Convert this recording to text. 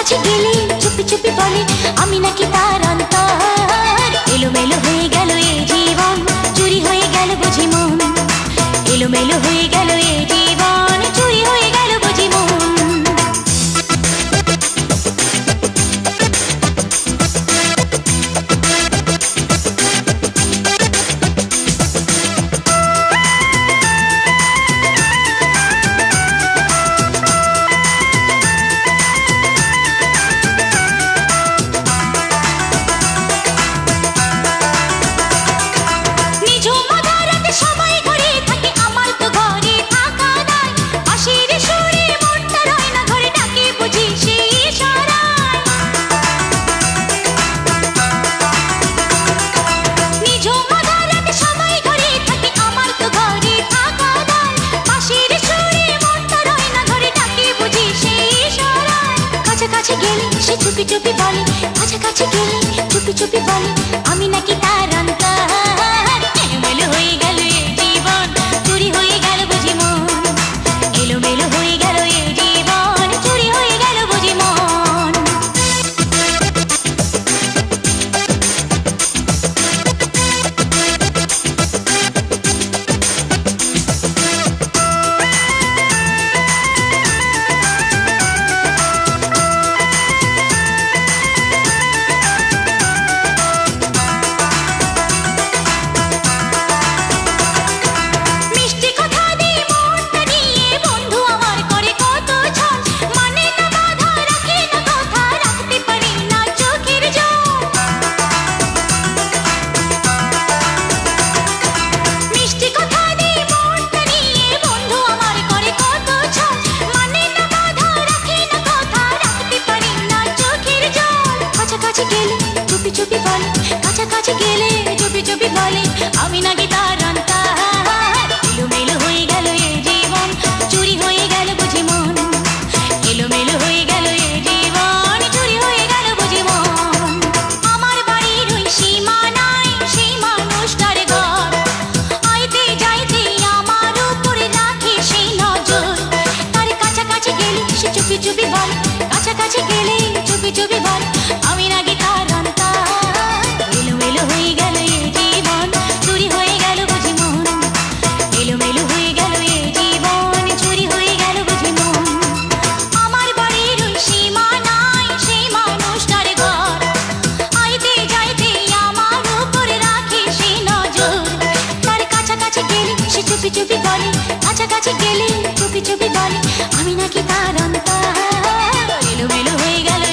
কাছাকাছি গেলে চুপি চুপি বলে আমি নাকি তার অন্তর। এলোমেলো হয়ে গেল এই জীবন, চুরি হয়ে গেল বুঝি মন। এলোমেলো হয়ে গেল এই জীবন, চুরি হয়ে গেল বুঝি মন। চুপি চুপি বলে কাছাকাছি গেলে চুপি চুপি বলে আমি নাকি তার অন্তর। এলোমেলো হয়ে গেল এই জীবন, চুরি হয়ে গেল বুঝি মন। এলোমেলো হয়ে গেল এই জীবন, চুরি হয়ে গেল বুঝি মন। চুপি চুপি বলে কাছাকাছি গেলে চুপি চুপি বলে আমি নাকি তার অন্তর। এলোমেলো হয়ে গেল এই জীবন, চুরি হয়ে গেল বুঝি মন। এলোমেলো হয়ে গেল এই জীবন, চুরি হয়ে গেল বুঝি মন। আমার বাড়ির ওই সীমানায় সেই মানুষটার ঘর, আইতে যাইতে আমার উপরে রাখে সেই নজর। তার কাছাকাছি গেলে সে চুপি চুপি বলে কাছাকাছি গেলে চুপি চুপি বলে আমি নাকি তার অন্তর। এলোমেলো হয়ে গেল এই জীবন, চুরি হয়ে গেল বুঝি মন। এলোমেলো হয়ে গেল এই জীবন, চুরি হয়ে গেল বুঝি মন। আমার বাড়ির ওই সীমানায় সেই মানুষটার ঘর, আইতে যাইতে আমার উপরে রাখে সেই নজর। তার কাছাকাছি গেলে সে চুপি চুপি বলে কাছাকাছি গেলে চুপি চুপি বলে আমি নাকি তার অন্তর। এলোমেলো হয়ে গেল